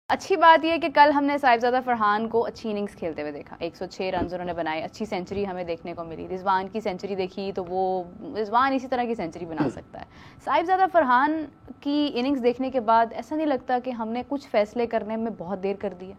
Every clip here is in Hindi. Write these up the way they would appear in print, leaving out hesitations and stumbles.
अच्छी बात यह है कि कल हमने साहिबजादा फरहान को अच्छी इनिंग्स खेलते हुए देखा, 106 रन उन्होंने बनाए, अच्छी सेंचुरी हमें देखने को मिली। रिजवान की सेंचुरी देखी तो वो रिजवान इसी तरह की सेंचुरी बना सकता है। साहिबजादा फरहान की इनिंग्स देखने के बाद ऐसा नहीं लगता कि हमने कुछ फैसले करने में बहुत देर कर दी है?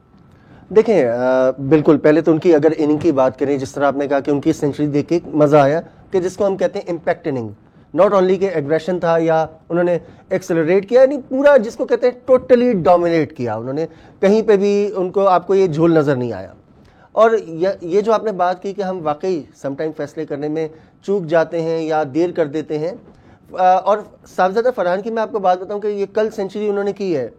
देखें, बिल्कुल, पहले तो उनकी अगर इनिंग की बात करें, जिस तरह आपने कहा कि उनकी सेंचुरी देख के मज़ा आया, कि जिसको हम कहते हैं इम्पैक्ट इनिंग, नॉट ओनली के एग्रेशन था या उन्होंने एक्सेलरेट किया, नहीं पूरा जिसको कहते हैं टोटली डोमिनेट किया उन्होंने, कहीं पे भी उनको आपको ये झोल नज़र नहीं आया। और ये जो आपने बात की कि हम वाकई समटाइम फैसले करने में चूक जाते हैं या देर कर देते हैं, और साहिबजादा फरहान की मैं आपको बात बताऊं कि ये कल सेंचुरी उन्होंने की है,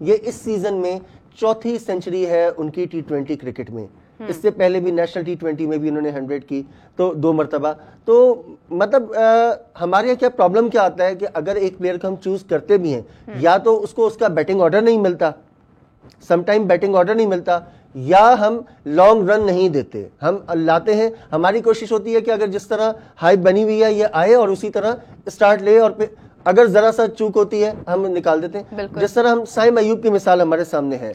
ये इस सीज़न में चौथी सेंचुरी है उनकी T20 क्रिकेट में। इससे पहले भी नेशनल T20 में भी उन्होंने 100 की, तो 2 मरतबा। तो मतलब हमारे यहाँ क्या प्रॉब्लम क्या आता है कि अगर एक प्लेयर को हम चूज करते भी हैं, या तो उसको उसका बैटिंग ऑर्डर नहीं मिलता, समटाइम बैटिंग ऑर्डर नहीं मिलता, या हम लॉन्ग रन नहीं देते, हम लाते हैं। हमारी कोशिश होती है कि अगर जिस तरह हाइप बनी हुई है ये आए और उसी तरह स्टार्ट ले, और फिर अगर जरा सा चूक होती है हम निकाल देते हैं। जिस तरह हम साइम अयूब की मिसाल हमारे सामने है।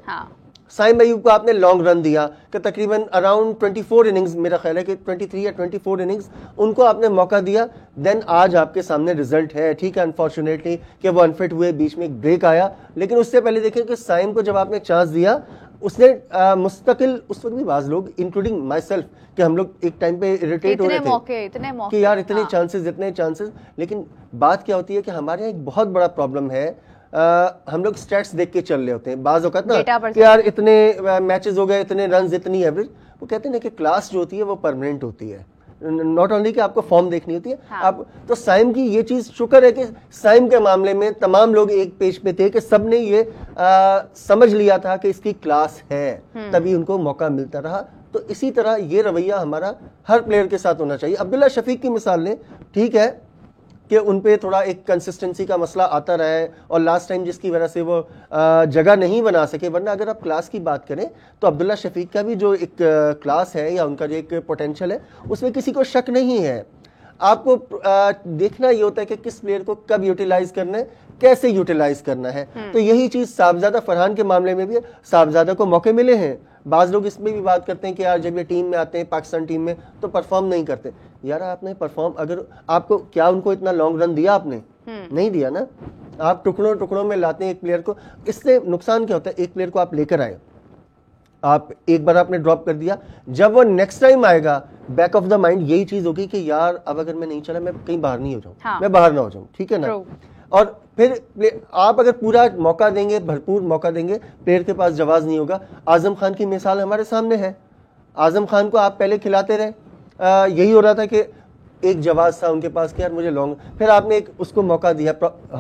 साइम अयूब को आपने लॉन्ग रन दिया कि तकरीबन अराउंड 24 इनिंग्स, मेरा ख्याल है कि 23 या 24 इनिंग्स उनको आपने मौका दिया, देन आज आपके सामने रिजल्ट है। ठीक है, अनफॉर्चुनेटली कि वो अनफिट हुए, बीच में एक ब्रेक आया, लेकिन उससे पहले देखें कि साइम को जब आपने चांस दिया, उसने मुस्तकिल, उस वक्त भी बाज लोग इंक्लूडिंग माई सेल्फ कि हम लोग एक टाइम पे इरिटेट हो रहे थे इतने मौके कि यार इतने चांसेस, इतने चांसेस। लेकिन बात क्या होती है कि हमारे यहाँ एक बहुत बड़ा प्रॉब्लम है, हम लोग स्टैट्स देख के चल रहे होते हैं बाज औकात ना कि यार इतने मैचेस हो गए, इतने रन, इतनी एवरेज। वो कहते हैं ना कि क्लास जो होती है वो परमानेंट होती है, नॉट ओनली कि आपको फॉर्म देखनी होती है। आप तो साइम की ये चीज, शुक्र है कि साइम के मामले में तमाम लोग एक पेज पे थे कि सबने ये समझ लिया था कि इसकी क्लास है, तभी उनको मौका मिलता रहा। तो इसी तरह ये रवैया हमारा हर प्लेयर के साथ होना चाहिए। अब्दुल्ला शफीक की मिसाल लें, ठीक है कि उन पे थोड़ा एक कंसिस्टेंसी का मसला आता रहा है, और लास्ट टाइम जिसकी वजह से वो जगह नहीं बना सके। वरना अगर आप क्लास की बात करें तो अब्दुल्ला शफीक का भी जो एक क्लास है या उनका जो एक पोटेंशियल है, उसमें किसी को शक नहीं है। आपको देखना ये होता है कि किस प्लेयर को कब यूटिलाइज करना है, कैसे यूटिलाइज करना है। तो यही चीज साहिबजादा फरहान के मामले में भी है। साहिबजादा को मौके मिले हैं, बाज लोग इसमें भी बात करते हैं कि यार जब ये टीम में आते हैं, पाकिस्तान टीम में, तो परफॉर्म नहीं करते। यार आपने परफॉर्म, अगर आपको क्या उनको इतना लॉन्ग रन दिया आपने? नहीं दिया ना। आप टुकड़ों टुकड़ों में लाते हैं एक प्लेयर को। इससे नुकसान क्या होता है? एक प्लेयर को आप लेकर आए, आप एक बार आपने ड्रॉप कर दिया, जब वो नेक्स्ट टाइम आएगा बैक ऑफ द माइंड यही चीज होगी कि यार अब अगर मैं नहीं चला, मैं कहीं बाहर नहीं हो जाऊं, मैं बाहर ना हो जाऊं, ठीक है ना। और फिर आप अगर पूरा मौका देंगे, भरपूर मौका देंगे, प्लेयर के पास जवाब नहीं होगा। आजम खान की मिसाल हमारे सामने है। आजम खान को आप पहले खिलाते रहे, यही हो रहा था कि एक जवाब था उनके पास कि यार मुझे लॉन्ग, फिर आपने एक उसको मौका दिया।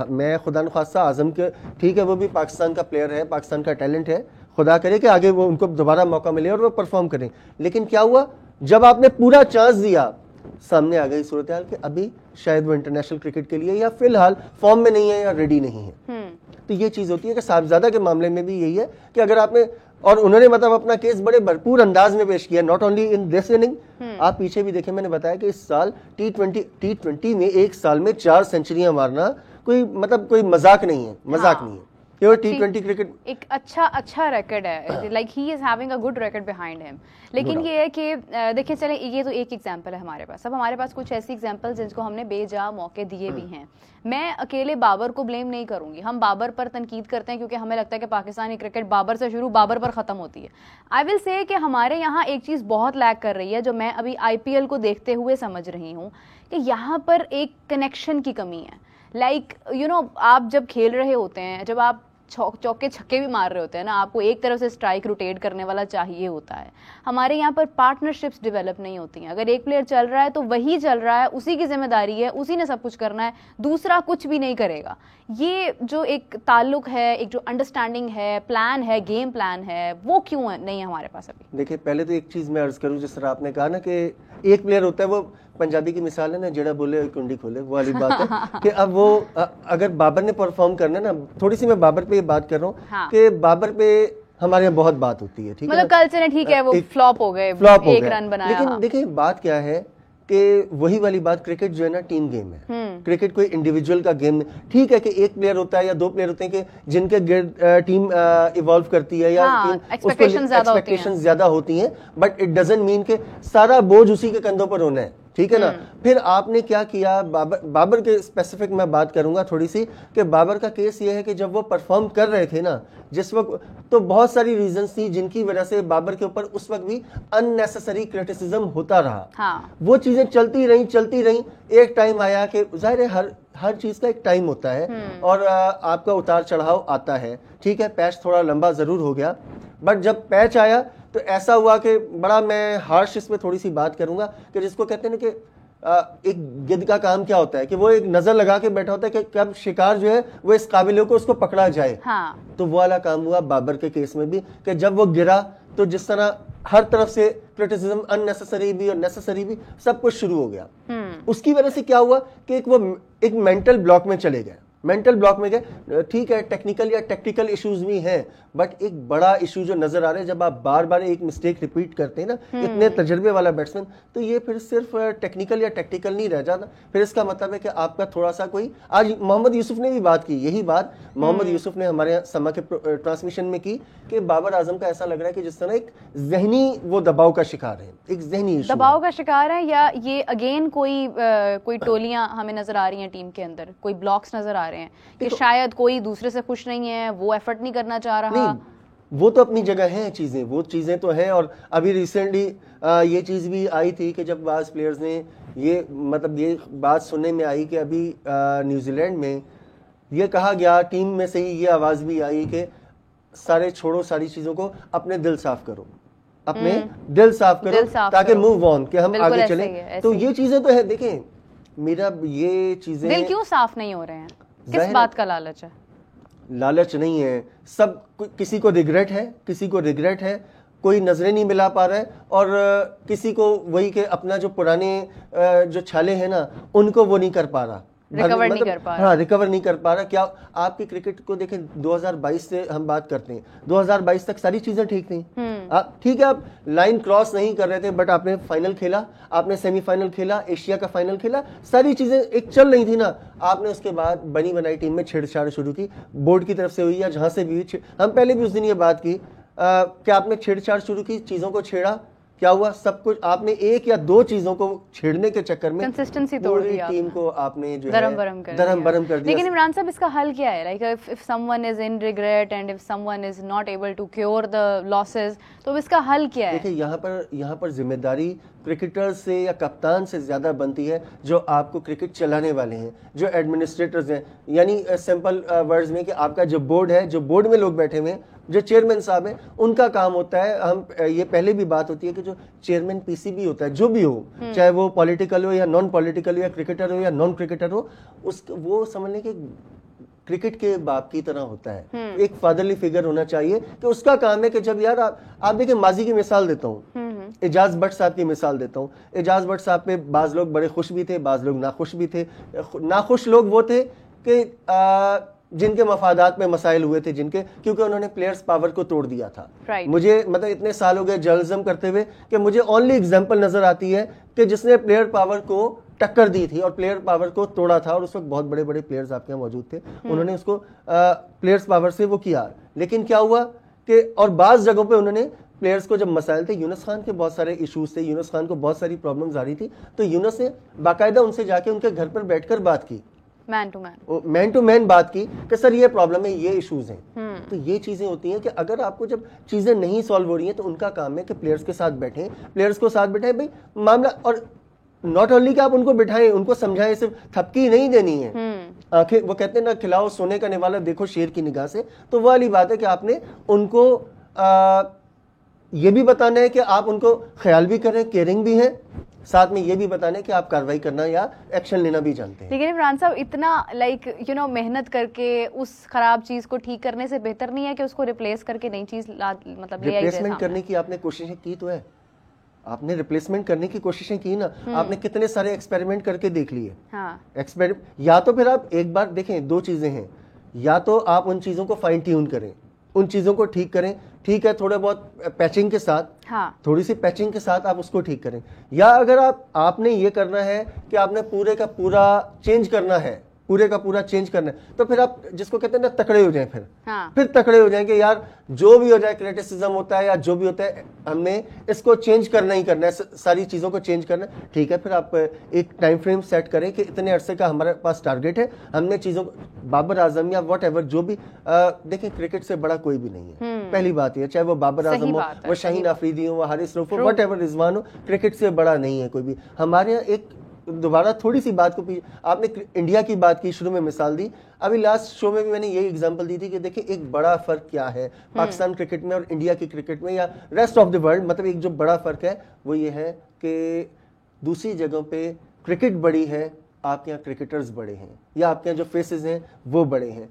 मैं खुदा न खास्ता आजम के, ठीक है वो भी पाकिस्तान का प्लेयर है, पाकिस्तान का टैलेंट है, खुदा करे कि आगे वो उनको दोबारा मौका मिले और वो परफॉर्म करें। लेकिन क्या हुआ, जब आपने पूरा चांस दिया, सामने आ गई सूरत हाल कि अभी शायद वो इंटरनेशनल क्रिकेट के लिए या फिलहाल फॉर्म में नहीं है या रेडी नहीं है। तो ये चीज होती है कि साहिबजादा के मामले में भी यही है कि अगर आपने, और उन्होंने मतलब अपना केस बड़े भरपूर अंदाज में पेश किया, not only in this inning. आप पीछे भी देखें, मैंने बताया कि इस साल T20 में एक साल में 4 सेंचुरियां मारना कोई मतलब कोई मजाक नहीं है, मजाक नहीं है। T20 क्रिकेट एक अच्छा रिकॉर्ड है, like he is having a good record behind him. लेकिन ये है कि देखिए, चले ये तो एक एग्जांपल है हमारे पास। अब हमारे पास कुछ ऐसी एग्जांपल जिनको हमने बेजा मौके दिए भी हैं। मैं अकेले बाबर को ब्लेम नहीं करूंगी। हम बाबर पर तनकीद करते हैं क्योंकि हमें लगता है कि पाकिस्तानी क्रिकेट बाबर से शुरू, बाबर पर खत्म होती है। आई विल से कि हमारे यहाँ एक चीज बहुत लैक कर रही है, जो मैं अभी IPL को देखते हुए समझ रही हूँ, कि यहाँ पर एक कनेक्शन की कमी है। लाइक यू नो, आप जब खेल रहे होते हैं, जब आप चौके छक्के भी मार रहे होते हैं ना, आपको एक तरफ से स्ट्राइक रोटेट करने वाला चाहिए होता है। हमारे यहाँ पर पार्टनरशिप्स डेवलप नहीं होती हैं। अगर एक प्लेयर चल रहा है तो वही चल रहा है, उसी की जिम्मेदारी है, उसी ने सब कुछ करना है, दूसरा कुछ भी नहीं करेगा। ये जो एक ताल्लुक है, एक जो अंडरस्टैंडिंग है, प्लान है, गेम प्लान है, वो क्यों है नहीं है हमारे पास अभी? देखिए, पहले तो एक चीज मैं अर्ज करूं, जिस तरह आपने कहा ना कि एक प्लेयर होता है, वो पंजाबी की मिसाल है ना, जेड़ा बोले कुंडी खोले, वो वाली बात है कि अब वो अगर बाबर ने परफॉर्म करना है ना, थोड़ी सी मैं बाबर पे बात कर रहा हूँ कि बाबर पे हमारे यहाँ बहुत बात होती है, ठीक है, मतलब कल से ठीक है वो फ्लॉप हो गए, एक रन बनाया। लेकिन देखिए बात क्या है कि वही वाली बात, क्रिकेट जो है ना टीम गेम है। क्रिकेट कोई इंडिविजुअल का गेम नहीं। ठीक है कि एक प्लेयर होता है या दो प्लेयर होते हैं कि जिनके टीम इवॉल्व करती है या एक्सपेक्टेशंस ज्यादा होती हैं, बट इट डजंट मीन कि सारा बोझ उसी के कंधों पर होना है, ठीक है ना। फिर आपने क्या किया, बाबर के स्पेसिफिक मैं बात करूंगा थोड़ी सी, कि बाबर का केस ये है कि जब वो परफॉर्म कर रहे थे ना जिस वक्त, तो बहुत सारी रीजंस थी जिनकी वजह से बाबर के ऊपर उस वक्त भी अननेसेसरी क्रिटिसिज्म होता रहा। वो चीजें चलती रही। एक टाइम आया कि जाहिर है हर चीज का एक टाइम होता है और आपका उतार चढ़ाव आता है, ठीक है। पैच थोड़ा लंबा जरूर हो गया, बट जब पैच आया तो ऐसा हुआ कि बड़ा, मैं हार्श इस पे थोड़ी सी बात करूंगा कि जिसको कहते हैं कि एक गिद्ध का काम क्या होता है कि वो एक नजर लगा के बैठा होता है कि कब शिकार जो है वो इस काबिल हो को उसको पकड़ा जाए। तो वो वाला काम हुआ बाबर के केस में भी कि जब वो गिरा तो जिस तरह हर तरफ से क्रिटिसिज्म, अननेसेसरी भी और नेसेसरी भी, सब कुछ शुरू हो गया। उसकी वजह से क्या हुआ कि एक मेंटल ब्लॉक में चले गए। मेंटल ब्लॉक में गए, ठीक है, टेक्निकल या टैक्टिकल इश्यूज भी हैं, बट एक बड़ा इशू जो नजर आ रहा है, जब आप बार बार एक मिस्टेक रिपीट करते हैं ना, इतने तजर्बे वाला बैट्समैन, तो ये फिर सिर्फ टेक्निकल या टैक्टिकल नहीं रह जाता। फिर इसका मतलब है कि आपका थोड़ा सा कोई, आज मोहम्मद यूसुफ ने भी बात की, यही बात मोहम्मद यूसुफ ने हमारे समा के ट्रांसमिशन में की कि बाबर आजम का ऐसा लग रहा है कि जिस तरह एक जहनी वो दबाव का शिकार है, एक जहनी दबाव का शिकार है, या ये अगेन कोई टोलियां हमें नजर आ रही हैं टीम के अंदर, कोई ब्लॉक्स नजर आ रहे हैं कि शायद कोई दूसरे से खुश नहीं है, वो एफर्ट नहीं करना चाह रहा। वो तो अपनी जगह है चीजें, वो चीजें तो हैं। और अभी रिसेंटली ये चीज भी आई थी कि जब बाज प्लेयर्स ने ये बात सुनने में आई कि अभी न्यूजीलैंड में ये कहा गया, टीम में से ही ये आवाज भी आई कि सारे छोड़ो, सारी चीजों को, अपने दिल साफ करो, अपने दिल साफ करो ताकि मूव ऑन, कि हम आगे चलें। तो ये चीजें तो है। देखें, मेरा ये चीजें, दिल क्यों साफ नहीं हो रहे हैं, किस बात का लालच है? लालच नहीं है, सब किसी को रिग्रेट है, कोई नजरें नहीं मिला पा रहा है, और किसी को वही के अपना जो पुराने जो छाले हैं ना उनको वो नहीं कर पा रहा, रिकवर नहीं कर पा रहा। क्या आपकी क्रिकेट को देखें, 2022 से हम बात करते हैं, 2022 तक सारी चीजें ठीक थी। ठीक है, आप लाइन क्रॉस नहीं कर रहे थे, बट आपने फाइनल खेला, आपने सेमीफाइनल खेला, एशिया का फाइनल खेला, सारी चीजें एक चल रही थी ना। आपने उसके बाद बनी बनाई टीम में छेड़छाड़ शुरू की, बोर्ड की तरफ से हुई या जहां से भी हुई। हम पहले भी उस दिन ये बात की कि आपने छेड़छाड़ शुरू की, चीजों को छेड़ा, क्या हुआ? सब कुछ आपने एक या दो चीजों को छेड़ने के चक्कर में कंसिस्टेंसी तोड़ दी, टीम को आपने जो धर्म बरम कर दिया। लेकिन इमरान साहब, इसका हल क्या है? Like if someone is in regret and if someone is not able to cure the losses, तो इसका हल क्या है? देखिए, यहाँ पर जिम्मेदारी क्रिकेटर्स से या कप्तान से ज्यादा बनती है जो आपको क्रिकेट चलाने वाले हैं, जो एडमिनिस्ट्रेटर्स हैं। यानी सिंपल वर्ड्स में कि आपका जो बोर्ड है, जो बोर्ड में लोग बैठे हुए हैं, जो चेयरमैन साहब हैं, उनका काम होता है, हम ये पहले भी बात होती है कि जो चेयरमैन पीसीबी होता है, जो भी हो, चाहे वो पॉलिटिकल हो या नॉन पॉलिटिकल हो, या क्रिकेटर हो या नॉन क्रिकेटर हो, वो समझने के क्रिकेट के बाप की तरह होता है। एक फादरली फिगर होना चाहिए कि उसका काम है कि जब यार आप देखिए, माजी की मिसाल देता हूँ, एजाज भट्ट साहब की मिसाल देता हूँ। एजाज भट्ट साहब पे बाज लोग बड़े खुश भी थे, बाज लोग नाखुश भी थे। नाखुश लोग वो थे कि जिनके मफादात में मसाइल हुए थे, क्योंकि उन्होंने प्लेयर्स पावर को तोड़ दिया था। मुझे इतने साल हो गए जर्नलिज्म करते हुए कि मुझे ओनली एग्जांपल नजर आती है कि जिसने प्लेयर पावर को टक्कर दी थी और प्लेयर पावर को तोड़ा था, और उस वक्त बहुत बड़े बड़े प्लेयर्स आपके यहाँ मौजूद थे, उन्होंने उसको प्लेयर्स पावर से वो किया। लेकिन क्या हुआ कि और बाज जगहों पे उन्होंने प्लेयर्स को, जब मसाइल थे, यूनुस खान के बहुत सारे इश्यूज थे, यूनुस खान को बहुत सारी प्रॉब्लम्स आ रही थी, तो यूनुस ने बाकायदा उनसे जाके उनके घर पर बैठकर बात की, मैन टू मैन बात की कि सर ये प्रॉब्लम है, ये इश्यूज हैं। तो ये चीजें होती हैं कि अगर आपको जब चीजें नहीं सॉल्व हो रही हैं तो उनका काम है कि प्लेयर्स के साथ बैठें, प्लेयर्स को साथ बैठाएं भाई मामला। और नॉट ओनली कि आप उनको बिठाएं, उनको समझाएं, सिर्फ थपकी नहीं देनी है। आखिर वो कहते हैं ना, खिलाओ सोने का निवाला, देखो शेर की निगाह से। तो वो वाली बात है कि आपने उनको ये भी बताना है कि आप उनको ख्याल भी करें, केयरिंग भी है, साथ में ये भी बताने कि आप कार्रवाई करना या एक्शन लेना भी जानते हैं। लेकिन इमरान साहब, इतना मेहनत करके उस खराब चीज को ठीक करने से बेहतर नहीं है कि उसको रिप्लेस करके नई चीज रिप्लेसमेंट करने की आपने कोशिशें की तो है, आपने रिप्लेसमेंट करने की कोशिशें की ना, आपने कितने सारे एक्सपेरिमेंट करके देख लिए। या तो फिर आप एक बार देखें, दो चीजें हैं, या तो आप उन चीजों को फाइन ट्यून करें उन चीज़ों को ठीक करें। ठीक है, थोड़ा बहुत पैचिंग के साथ, हाँ, थोड़ी सी पैचिंग के साथ आप उसको ठीक करें। या अगर आपने ये करना है कि आपने पूरे का पूरा चेंज करना है, पूरे का पूरा चेंज करना है, तो फिर आप जिसको कहते हैं ना तकड़े हो जाएं, फिर तकड़े हो जाएं कि यार जो भी हो जाए, क्रिटिसिज्म होता है या जो भी होता है, हमने इसको चेंज करना ही करना है, सारी चीज़ों को चेंज करना है। ठीक है, फिर आप एक टाइम फ्रेम सेट करें कि इतने अरसे का हमारे पास टारगेट है, हमने चीज़ों को बाबर आजम या वट एवर जो भी देखें, क्रिकेट से बड़ा कोई भी नहीं है। पहली बात यह, चाहे वो बाबर आजम हो, वो शाहीन आफरीदी हो, वो हारिस रऊफ हो, वट एवर रिजवान हो, क्रिकेट से बड़ा नहीं है कोई भी। हमारे यहाँ एक दोबारा थोड़ी सी बात को, आपने इंडिया की बात की, शुरू में मिसाल दी, अभी लास्ट शो में भी मैंने यही एग्जांपल दी थी कि देखिए एक बड़ा फर्क क्या है पाकिस्तान क्रिकेट में और इंडिया की क्रिकेट में या रेस्ट ऑफ द वर्ल्ड। मतलब एक जो बड़ा फर्क है वो ये है कि दूसरी जगहों पे क्रिकेट बड़ी है, आपके यहाँ क्रिकेटर्स बड़े हैं, या आपके यहाँ जो फेसेस हैं वो बड़े हैं।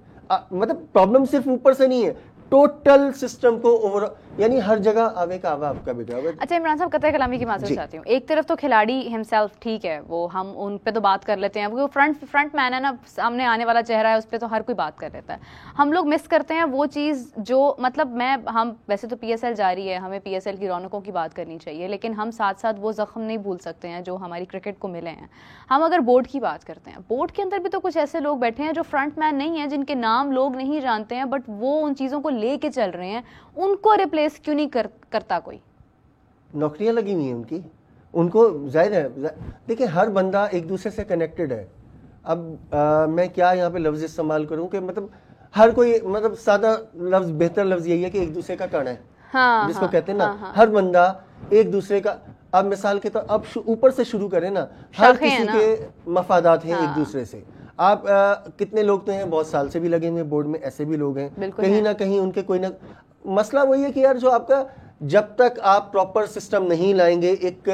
मतलब प्रॉब्लम सिर्फ ऊपर से नहीं है, टोटल सिस्टम को ओवर, यानी हर जगह आवे का आवा आपका बिगड़ा हुआ। अच्छा इमरान साहब, कतई कलामी की माजरत चाहती हूँ। एक तरफ तो खिलाड़ी हिमसेल्फ ठीक है, वो हम उन पे तो बात कर लेते हैं, वो फ्रंट मैन है ना, सामने आने वाला चेहरा है, उस पर तो हर कोई बात कर लेता है। हम लोग मिस करते हैं वो चीज़ जो, मतलब हम वैसे तो PSL जारी है, हमें PSL की रौनकों की बात करनी चाहिए, लेकिन हम साथ साथ वो जख्म नहीं भूल सकते हैं जो हमारी क्रिकेट को मिले हैं। हम अगर बोर्ड की बात करते हैं, बोर्ड के अंदर भी तो कुछ ऐसे लोग बैठे हैं जो फ्रंट मैन नहीं है, जिनके नाम लोग नहीं जानते हैं, बट वो उन चीज़ों को लेके चल रहे हैं। उनको रिप्लेस क्यों नहीं करता कोई? नौकरियां लगी हुई हैं उनको जाहिर है। देखिए हर बंदा एक दूसरे से कनेक्टेड है। अब मैं क्या यहाँ पे लफ्ज इस्तेमाल करूँ कि मतलब हर कोई, मतलब सादा लफ्ज, बेहतर लफ्ज यही है कि एक दूसरे का कण है, जिसको कहते हैं ना, हर बंदा एक दूसरे का। अब मिसाल के तौर, अब ऊपर से शुरू करें ना, हर किसी के मफादात हैं एक दूसरे से। आप कितने लोग तो हैं बहुत साल से भी लगे हुए बोर्ड में, ऐसे भी लोग हैं, कहीं ना कहीं उनके कोई ना मसला वही है कि यार जो आपका, जब तक आप प्रॉपर सिस्टम नहीं लाएंगे, एक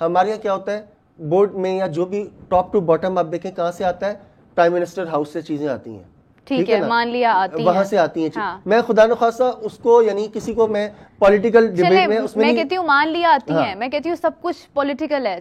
हमारे यहाँ क्या होता है बोर्ड में या जो भी टॉप टू बॉटम आप देखें कहाँ से आता है, प्राइम मिनिस्टर हाउस से चीजें आती हैं, ठीक है, मान लिया आती वहां से आती हैं। हाँ। मैं खुदा न खासा उसको, यानी किसी को मैं पॉलिटिकल डिबेट में उसमें मैं कहती हूँ मान लिया आती है, मैं कहती हूँ सब कुछ पॉलिटिकल है,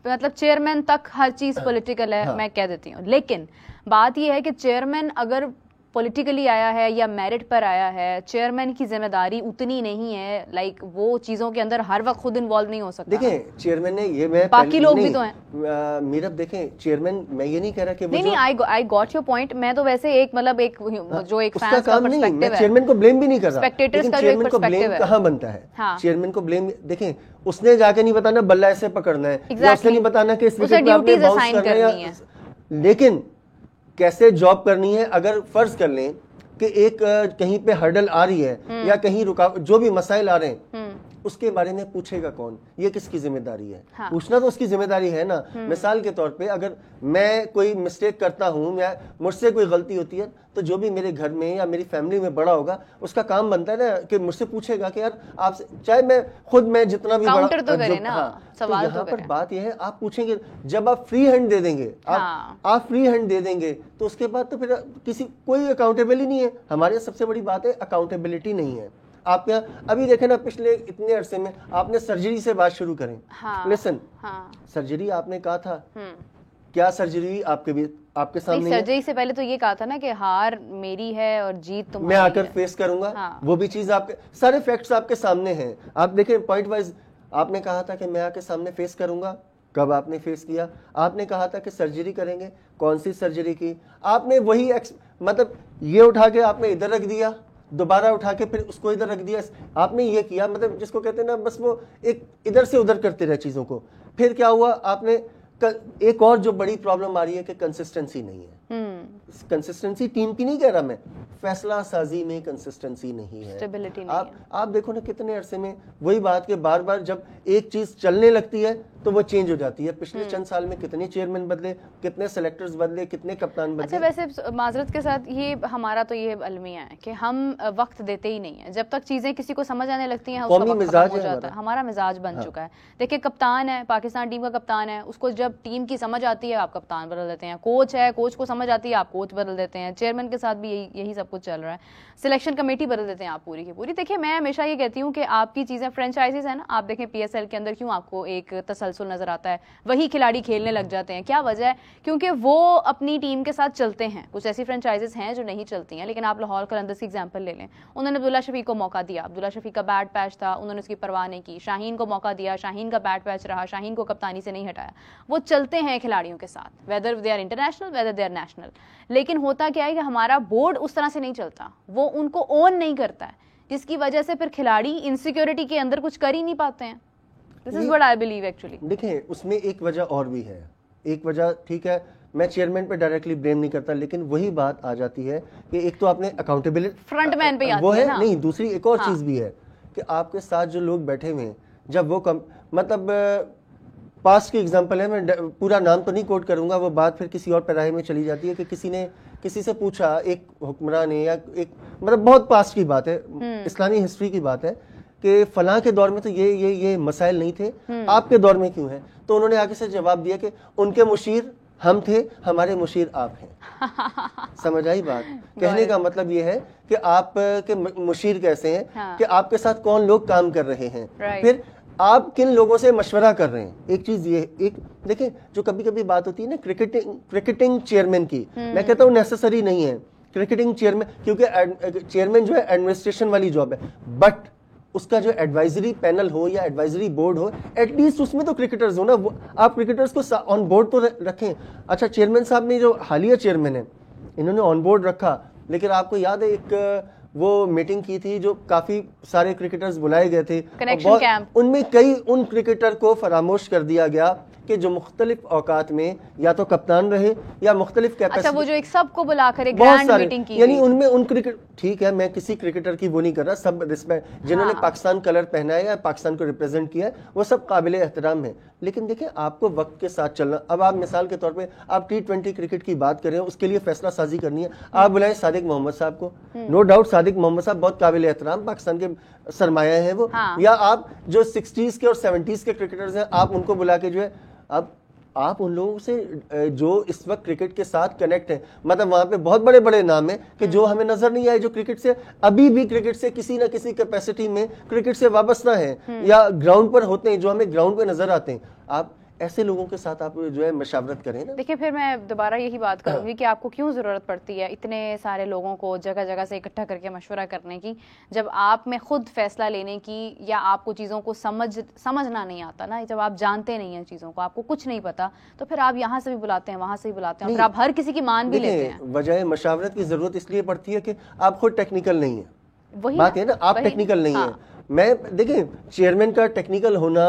मतलब चेयरमैन तक हर चीज पॉलिटिकल है, मैं कह देती हूँ। लेकिन बात यह है कि चेयरमैन अगर पॉलिटिकली आया है या मेरिट पर आया है, चेयरमैन की जिम्मेदारी उतनी नहीं है, लाइक वो चीजों के अंदर हर वक्त खुद इन्वॉल्व नहीं हो सकता। देखें चेयरमैन ने ये, मैं बाकी लोग भी तो हैं। मीरब देखें चेयरमैन, मैं ये नहीं कह रहा कि नहीं, आई गॉट योर पॉइंट। मैं तो वैसे एक मतलब एक जो एक फैंस का पर्सपेक्टिव है, चेयरमैन को ब्लेम भी नहीं कर रहा, स्पेक्टेटर्स का जो एक पर्सपेक्टिव है, कहाँ बनता है चेयरमैन को ब्लेम? देखें उसने जाके नहीं बताना बल्ला ऐसे पकड़ना है, उसने नहीं बताना कि इस विकेट पे आपने बाउंस करना है, लेकिन कैसे जॉब करनी है। अगर फर्ज कर लें कि एक कहीं पे हर्डल आ रही है या कहीं रुकावट, जो भी मसाइल आ रहे हैं, उसके बारे में पूछेगा कौन? ये किसकी जिम्मेदारी है? हाँ। पूछना तो उसकी जिम्मेदारी है ना। मिसाल के तौर पे अगर मैं कोई मिस्टेक करता हूँ या मुझसे कोई गलती होती है, तो जो भी मेरे घर में या मेरी फैमिली में बड़ा होगा, उसका काम बनता है ना कि मुझसे पूछेगा कि यार आपसे, चाहे मैं जितना भी बड़ा तो करे ना, सवाल तो यहाँ पर बात यह है, आप पूछेंगे। जब आप फ्री हैंड दे देंगे, आप फ्री हैंड दे देंगे, तो उसके बाद तो फिर कोई अकाउंटेबल ही नहीं है। हमारे सबसे बड़ी बात है अकाउंटेबिलिटी नहीं है। आप यहाँ अभी देखें ना, पिछले इतने अरसे में आपने सर्जरी से बात शुरू करें। लिसन, सर्जरी आपने कहा था, क्या सर्जरी आपके सामने? सर्जरी से पहले तो ये कहा था ना कि हार मेरी है और जीत तुम्हारी, मैं आकर फेस करूंगा। वो भी चीज आपके सारे फैक्ट्स आपके सामने हैं। आप देखें पॉइंट वाइज, आपने कहा था कि मैं आके सामने फेस करूंगा, कब आपने फेस किया? आपने कहा था कि सर्जरी करेंगे, कौन सी सर्जरी की? आपने वही मतलब ये उठा के आपने इधर रख दिया, दोबारा उठा के फिर उसको इधर रख दिया, आपने ये किया, मतलब जिसको कहते हैं ना, बस वो एक इधर से उधर करते रहे चीजों को। फिर क्या हुआ, आपने एक और जो बड़ी प्रॉब्लम आ रही है कि कंसिस्टेंसी नहीं है। कंसिस्टेंसी टीम की नहीं कह रहा मैं, फैसला साजी में कंसिस्टेंसी नहीं है, स्टेबिलिटी नहीं है। आप देखो ना कितने अरसे में वही बात के बार बार जब एक चीज चलने लगती है तो वो चेंज हो जाती है। पिछले चंद साल में कितने चेयरमैन बदले, कितने सेलेक्टर्स बदले, कितने कप्तान बदले। अच्छा वैसे माजरत के साथ ये हमारा तो ये अलमिया है कि हम वक्त देते ही नहीं है। जब तक चीजें किसी को समझ आने लगती हैं उसका वक्त खत्म हो जाता है। हमारा मिजाज बन चुका है। देखिए कप्तान है, पाकिस्तान टीम का कप्तान है, उसको जब टीम की समझ आती है आप कप्तान बदल देते हैं। कोच है, कोच को समझ आती है आप कोच बदल देते हैं, चेयरमैन के साथ भी यही सब कुछ चल रहा है, सिलेक्शन कमेटी बदल देते हैं आप पूरी की पूरी। देखिए मैं हमेशा ये कहती हूँ कि आपकी चीज़ें फ्रेंचाइजीज है ना, आप देखें PSL के अंदर क्यों आपको एक तसलसल नजर आता है, वही खिलाड़ी खेलने लग जाते हैं, क्या वजह है? क्योंकि वो अपनी टीम के साथ चलते हैं। कुछ ऐसी फ्रेंचाइजीज हैं जो नहीं चलती हैं, लेकिन आप लाहौर कलंदर्स की एग्जांपल ले लें, उन्होंने अब्दुल्ला शफीक को मौका दिया, अब्दुल्ला शफीक का बैड पैच था, उन्होंने उसकी परवाह नहीं की। शाहीन को मौका दिया, शाहीन का बैड पैच रहा, शाहीन को कप्तानी से नहीं हटाया। वो चलते हैं खिलाड़ियों के साथ, whether they are international whether they are national. लेकिन होता क्या है कि हमारा बोर्ड उस तरह से नहीं चलता, वो उनको ओन नहीं करता है, जिसकी वजह से फिर खिलाड़ी इनसिक्योरिटी के अंदर कुछ कर ही नहीं पाते हैं। This is what I believe actually. देखिए उसमें एक वजह और भी है, एक वजह ठीक है, मैं चेयरमैन पे डायरेक्टली ब्लेम नहीं करता, लेकिन वही बात आ जाती है कि एक तो आपने अकाउंटेबिलिटी फ्रंटमैन पे वो है ना? नहीं, दूसरी एक और चीज भी है कि आपके साथ जो लोग बैठे हुए हैं, जब वो मतलब पास्ट की एग्जांपल है, मैं पूरा नाम तो नहीं कोट करूंगा, वो बात फिर किसी और पैराहे में चली जाती है कि किसी ने किसी से पूछा, एक हुक्मरान ने, या एक मतलब बहुत पास्ट की बात है, इस्लामी हिस्ट्री की बात है कि फलां के दौर में तो ये मसाइल नहीं थे, आपके दौर में क्यों है? तो उन्होंने आगे से जवाब दिया कि उनके मुशीर हम थे, हमारे मुशीर आप हैं। समझ आई बात? कहने का मतलब ये है कि आप के मुशीर कैसे हैं, हाँ। कि आपके साथ कौन लोग काम कर रहे हैं, Right. फिर आप किन लोगों से मशवरा कर रहे हैं। एक चीज ये, एक देखिए जो कभी कभी बात होती है ना क्रिकेटिंग चेयरमैन की, मैं कहता हूँ नेसेसरी नहीं है क्रिकेटिंग चेयरमैन, क्योंकि चेयरमैन जो है एडमिनिस्ट्रेशन वाली जॉब है, बट उसका जो एडवाइजरी पैनल हो या एडवाइजरी बोर्ड हो, एटलीस्ट उसमें तो क्रिकेटर्स हो ना, आप क्रिकेटर्स को ऑन बोर्ड तो रखें। अच्छा चेयरमैन साहब ने, जो हालिया चेयरमैन है, इन्होंने ऑन बोर्ड रखा, लेकिन आपको याद है एक वो मीटिंग की थी जो काफी सारे क्रिकेटर्स बुलाए गए थे, उनमें कई उन क्रिकेटर को फरामोश कर दिया गया कि जो मुख्तलिफ औकात में या तो कप्तान रहे या मुख्तलिफ कैपेसिटी। अच्छा वो जो एक सबको बुलाकर एक ग्रैंड मीटिंग की, यानी उनमें उन क्रिकेट, ठीक है मैं किसी क्रिकेटर की वो नहीं कर रहा, सब रिस्पेक्ट, जिन्होंने पाकिस्तान कलर पहना है या पाकिस्तान को रिप्रेजेंट किया है वो सब काबिल एहतराम है, लेकिन देखिए आपको वक्त के साथ चलना। अब आप मिसाल के तौर पे आप T20 क्रिकेट की बात करें, उसके लिए फैसला साजी करनी है, आप बुलाएं सादिक मोहम्मद साहब को, नो डाउट सादिक मोहम्मद साहब बहुत काबिल एहतराम पाकिस्तान के सरमाया हैं वो, या आप जो 60s के और 70s के क्रिकेटर्स हैं आप उनको बुला के जो है, अब आप उन लोगों से जो इस वक्त क्रिकेट के साथ कनेक्ट हैं, मतलब वहां पे बहुत बड़े बड़े नाम हैं कि जो हमें नजर नहीं आए, जो क्रिकेट से अभी भी क्रिकेट से किसी ना किसी कैपेसिटी में क्रिकेट से वाबस्ता है या ग्राउंड पर होते हैं, जो हमें ग्राउंड पे नजर आते हैं, आप ऐसे लोगों के साथ आप जो है मशावरत करें ना। देखिए फिर मैं दोबारा यही बात करूंगी कि आपको क्यों जरूरत पड़ती है इतने सारे लोगों को जगह जगह से इकट्ठा करके मशवरा करने की, जब आप में खुद फैसला लेने की या आपको चीज़ों को समझना नहीं आता ना, जब आप जानते नहीं हैं चीज़ों को, आपको कुछ नहीं पता, तो फिर आप यहाँ से भी बुलाते हैं वहां से भी बुलाते हैं, फिर आप हर किसी की मान भी लेते हैं। वजह मशावरत की जरूरत इसलिए पड़ती है कि आप खुद टेक्निकल नहीं है, वही बात है ना, आप टेक्निकल नहीं है। मैं देखिए चेयरमैन का टेक्निकल होना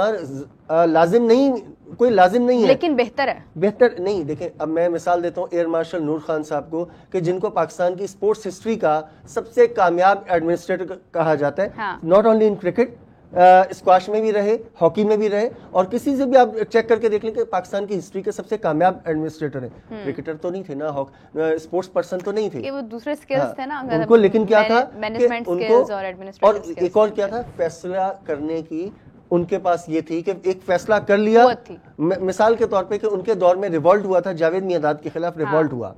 लाजिम नहीं, कोई लाजिम नहीं है, लेकिन बेहतर है, बेहतर नहीं। देखें अब मैं मिसाल देता हूँ एयर मार्शल नूर खान साहब को, कि जिनको पाकिस्तान की स्पोर्ट्स हिस्ट्री का सबसे कामयाब एडमिनिस्ट्रेटर कहा जाता है, not only in cricket, squash में भी रहे, हॉकी में भी रहे, और किसी से भी आप चेक करके देख लें कि पाकिस्तान की हिस्ट्री के सबसे कामयाब एडमिनिस्ट्रेटर है। क्रिकेटर तो नहीं थे ना, स्पोर्ट्स पर्सन तो नहीं थे, वो दूसरे स्किल्स थे ना उनको, लेकिन क्या था मैनेजमेंट स्किल्स और एडमिनिस्ट्रेटिव स्किल्स, और एक और क्या था, फैसला करने की उनके पास ये थी कि एक फैसला कर लिया। मिसाल के तौर पे कि उनके दौर में रिवॉल्ट हुआ था, जावेद मियादाद के खिलाफ रिवॉल्ट हुआ,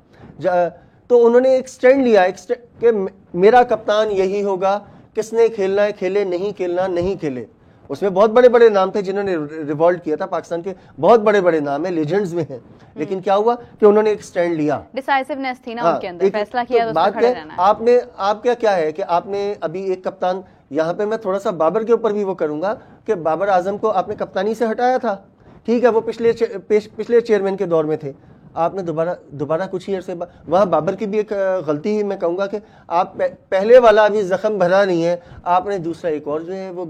तो उन्होंने एक स्टैंड लिया कि मेरा कप्तान यही होगा, किसने खेलना है खेले, नहीं खेलना नहीं खेले। उसमें बहुत बड़े बड़े नाम थे जिन्होंने रिवॉल्ट किया था, पाकिस्तान के बहुत बड़े बड़े नाम है, लेजेंड्स में हैं, लेकिन क्या हुआ कि उन्होंने एक स्टैंड लिया, डिसाइसिवनेस थी ना उनके अंदर, फैसला किया, तो बात खड़े रहना है। आपका क्या है कि आपने अभी एक कप्तान, यहाँ पे मैं थोड़ा सा बाबर के ऊपर भी वो करूंगा कि बाबर आजम को आपने कप्तानी से हटाया था, ठीक है, वो पिछले चेयरमैन के दौर में थे, आपने दोबारा कुछ ही अरसे वहाँ बाबर की भी एक गलती ही मैं कहूँगा कि आप पहले वाला अभी जख्म भरा नहीं है, आपने दूसरा एक और जो है वो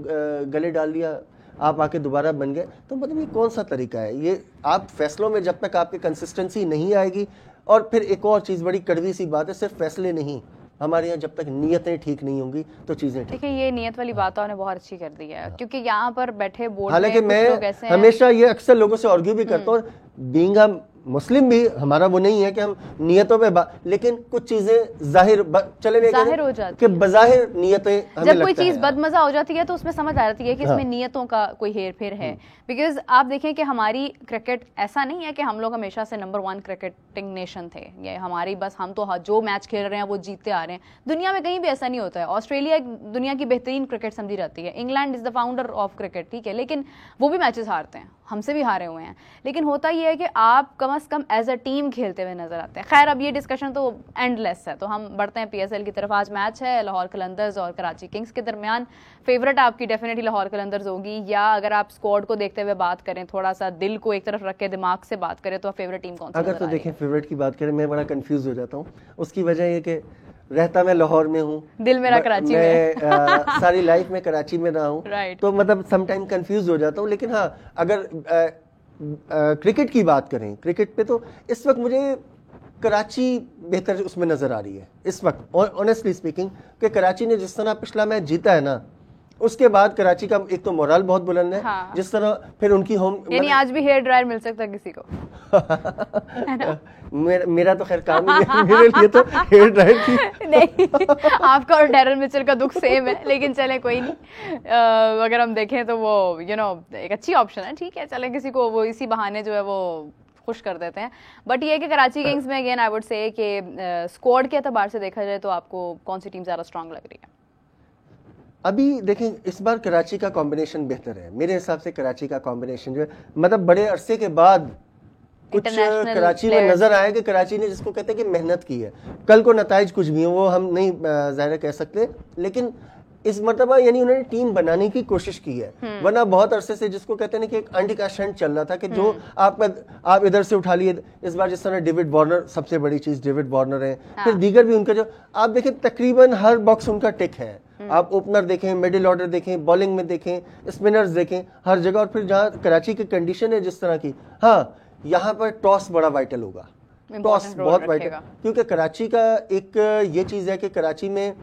गले डाल दिया, आप आके दोबारा बन गए, तो मतलब ये कौन सा तरीका है? ये आप फैसलों में जब तक आपकी कंसिस्टेंसी नहीं आएगी, और फिर एक और चीज़ बड़ी कड़वी सी बात है, सिर्फ फैसले नहीं, हमारे यहाँ जब तक नीयतें ठीक नहीं होंगी तो चीजें ठीक। देखिए ये नियत वाली बात आपने बहुत अच्छी कर दी है, क्योंकि यहाँ पर बैठे बोर्ड, हालांकि मैं हमेशा ये अक्सर लोगों से आर्ग्यू भी करता हूँ, बीइंग अ मुस्लिम भी, हमारा वो नहीं है कि हम नियतों पे लेकिन कुछ चीजें जाहिर हो जाती कि बज़ाहिर नियतें हमें जब कोई चीज बदमजा हो जाती है तो उसमें समझ आ जाती है कि इसमें नियतों का कोई हेर फेर है। बिकॉज आप देखें कि हमारी क्रिकेट ऐसा नहीं है कि हम लोग हमेशा से नंबर 1 क्रिकेटिंग नेशन थे, ये हमारी बस हम तो जो मैच खेल रहे हैं वो जीतते आ रहे हैं। दुनिया में कहीं भी ऐसा नहीं होता है। ऑस्ट्रेलिया दुनिया की बेहतरीन क्रिकेट समझी जाती है, England is the founder of cricket, ठीक है, लेकिन वो भी मैचेस हारते हैं, हमसे भी हारे हुए हैं। लेकिन होता ये है कि आप कम से कम एज अ टीम खेलते हुए नजर आते हैं। खैर अब ये डिस्कशन तो एंडलेस है, तो हम बढ़ते हैं PSL की तरफ। आज मैच है लाहौर कलंदर्स और कराची किंग्स के दरमियान। फेवरेट आपकी डेफिनेटली लाहौर कलंदर्स होगी, या अगर आप स्क्वाड को देखते हुए बात करें, थोड़ा सा दिल को एक तरफ रख के दिमाग से बात करें, तो फेवरेट टीम कौन सी? अगर तो देखें फेवरेट की बात करें, मैं बड़ा कंफ्यूज हो जाता हूँ। उसकी वजह ये कि रहता मैं लाहौर में हूँ, दिल मेरा कराची में सारी लाइफ में कराची में रहा हूँ, तो मतलब सम टाइम कंफ्यूज हो जाता हूँ। लेकिन हाँ, अगर क्रिकेट की बात करें, क्रिकेट पे तो इस वक्त मुझे कराची बेहतर उसमें नजर आ रही है इस वक्त, ऑनेस्टली स्पीकिंग, कि कराची ने जिस तरह पिछला मैच जीता है ना, उसके बाद कराची का एक तो मोरल बहुत बुलंद है। हाँ। जिस तरह फिर उनकी होम, यानी आज भी हेयर ड्रायर मिल सकता है किसी को मेरा तो खैर काम नहीं है, मेरे लिए तो हेयर ड्रायर की नहीं, आपका और डैरन मिचेल का दुख सेम है, लेकिन चले कोई नहीं। अगर हम देखें तो वो एक अच्छी ऑप्शन है, ठीक है, चले किसी को वो इसी बहाने जो है वो खुश कर देते हैं। बट ये कि कराची किंग्स में अगेन आई वुड से कि स्क्वाड के एतबार से देखा जाए तो आपको कौन सी टीम ज़्यादा स्ट्रांग लग रही है? अभी देखें, इस बार कराची का कॉम्बिनेशन बेहतर है मेरे हिसाब से। कराची का कॉम्बिनेशन जो है, मतलब बड़े अरसे के बाद कुछ कराची में नजर आया कि कराची ने जिसको कहते हैं कि मेहनत की है। कल को नताइज कुछ भी हो वो हम नहीं जाहिर कह सकते, लेकिन इस मरतबा यानी उन्होंने टीम बनाने की कोशिश की है। वरना बहुत अरसे से जिसको कहते हैं कि एक अंड का शंट चल रहा था कि जो आप इधर से उठा लिए। इस बार जिस तरह डेविड वार्नर, सबसे बड़ी चीज डेविड वार्नर है, फिर दीगर भी उनका जो आप देखें तकरीबन हर बॉक्स उनका टिक है। आप ओपनर देखें, मिडिल ऑर्डर देखें, बॉलिंग में देखें, स्पिनर्स देखें, हर जगह। और फिर जहाँ कराची की कंडीशन है जिस तरह की, हाँ यहाँ पर टॉस बड़ा वाइटल होगा, टॉस बहुत वाइटल, क्योंकि कराची का एक ये चीज है कि कराची में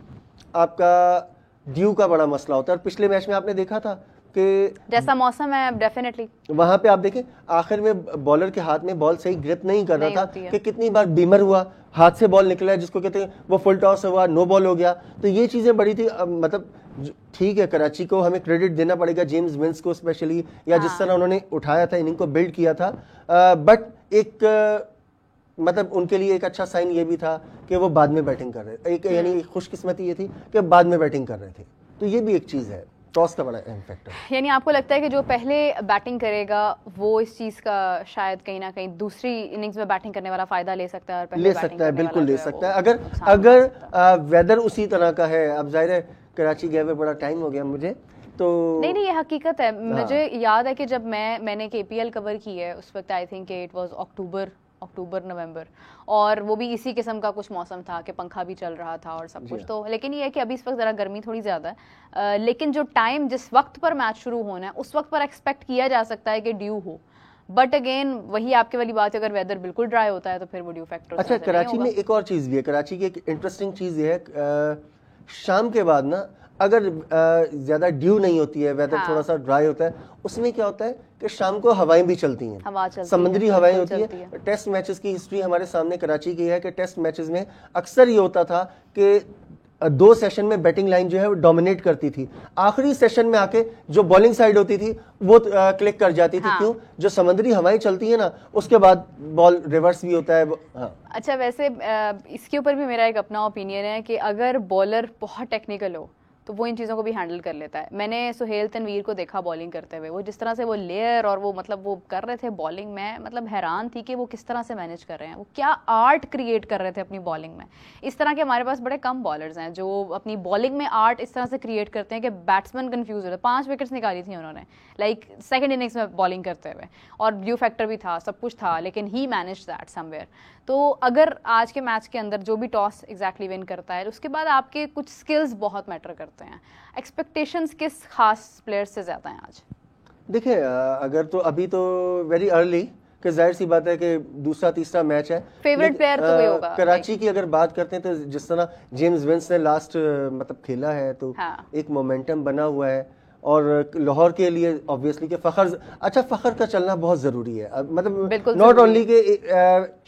आपका ड्यू का बड़ा मसला होता है। और पिछले मैच में आपने देखा था कि जैसा मौसम है डेफिनेटली वहां पे आप देखें आखिर में बॉलर के हाथ में बॉल सही ग्रिप नहीं कर रहा था कि कितनी बार बीमर हुआ, हाथ से बॉल निकला है, जिसको कहते हैं वो फुल टॉस हुआ, नो बॉल हो गया। तो ये चीजें बड़ी थी। मतलब ठीक है, कराची को हमें क्रेडिट देना पड़ेगा, जेम्स विंस को स्पेशली, या जिस तरह उन्होंने उठाया था, इनिंग को बिल्ड किया था। बट एक मतलब उनके लिए एक अच्छा साइन ये भी था कि वो बाद में बैटिंग कर रहे थे। एक यानी खुशकिस्मती ये थी कि बाद में बैटिंग कर रहे थे, तो ये भी एक चीज है, टॉस का बड़ा अहम फैक्टर। यानी आपको लगता है कि जो पहले बैटिंग करेगा वो इस चीज का शायद कहीं ना कहीं दूसरी इनिंग्स में बैटिंग करने वाला फायदा ले सकता है, और पहले ले सकता है, बिल्कुल ले सकता है, अगर वेदर उसी तरह का है। अब जाहिर है कराची गए हुए बड़ा टाइम हो गया मुझे, तो नहीं ये हकीकत है। मुझे याद है कि जब मैंने KPL कवर की है उस वक्त आई थिंक इट वाज अक्टूबर नवंबर, और वो भी इसी किस्म का कुछ मौसम था कि पंखा भी चल रहा था और सब कुछ। तो लेकिन ये है कि अभी इस वक्त ज़रा गर्मी थोड़ी ज़्यादा है, लेकिन जो टाइम जिस वक्त पर मैच शुरू होना है उस वक्त पर एक्सपेक्ट किया जा सकता है कि ड्यू हो। बट अगेन वही आपके वाली बात है, अगर वेदर बिल्कुल ड्राई होता है तो फिर वो ड्यू फैक्टर। अच्छा, कराची में एक और चीज़ भी है। कराची की एक इंटरेस्टिंग चीज़ ये है, शाम के बाद ना अगर ज्यादा ड्यू नहीं होती है, वेदर थोड़ा सा ड्राई होता है, उसमें क्या होता है कि शाम को हवाएं भी चलती हैं, समुद्री हवाएं होती है। टेस्ट मैचेस की हिस्ट्री हमारे सामने कराची की है कि टेस्ट मैचेस में अक्सर ये होता था कि 2 सेशन में बैटिंग लाइन जो है वो डोमिनेट करती थी, आखिरी सेशन में आके जो बॉलिंग साइड होती थी वो क्लिक कर जाती थी। क्यों? जो समुद्री हवाएं चलती है ना, उसके बाद बॉल रिवर्स भी होता है। अच्छा, वैसे इसके ऊपर भी मेरा एक अपना ओपिनियन है कि अगर बॉलर बहुत टेक्निकल हो तो वो इन चीज़ों को भी हैंडल कर लेता है। मैंने सुहेल तनवीर को देखा बॉलिंग करते हुए, वो जिस तरह से वो लेयर और वो मतलब वो कर रहे थे बॉलिंग में, मतलब हैरान थी कि वो किस तरह से मैनेज कर रहे हैं, वो क्या आर्ट क्रिएट कर रहे थे अपनी बॉलिंग में। इस तरह के हमारे पास बड़े कम बॉलर्स हैं जो अपनी बॉलिंग में आर्ट इस तरह से क्रिएट करते हैं कि बैट्समैन कंफ्यूज होते हैं। 5 विकेट्स निकाली थी उन्होंने, लाइक सेकेंड इनिंग्स में बॉलिंग करते हुए, और ड्यू फैक्टर भी था, सब कुछ था, लेकिन ही मैनेज दैट समवेयर। तो अगर आज के मैच के अंदर जो भी टॉस एग्जैक्टली विन करता है, उसके बाद आपके कुछ स्किल्स बहुत मैटर करते हैं। एक्सपेक्टेशंस किस खास प्लेयर्स से ज्यादा हैं आज? देखिए, अगर तो अभी तो वेरी अर्ली, कि जाहिर सी बात है कि दूसरा तीसरा मैच है, फेवरेट प्लेयर तो वही होगा। कराची की अगर बात करते हैं तो जिस तरह जेम्स विंस ने लास्ट मतलब खेला है, तो एक मोमेंटम बना हुआ है, और लाहौर के लिए ऑब्वियसली कि फ़खर का चलना बहुत ज़रूरी है, मतलब नॉट ओनली के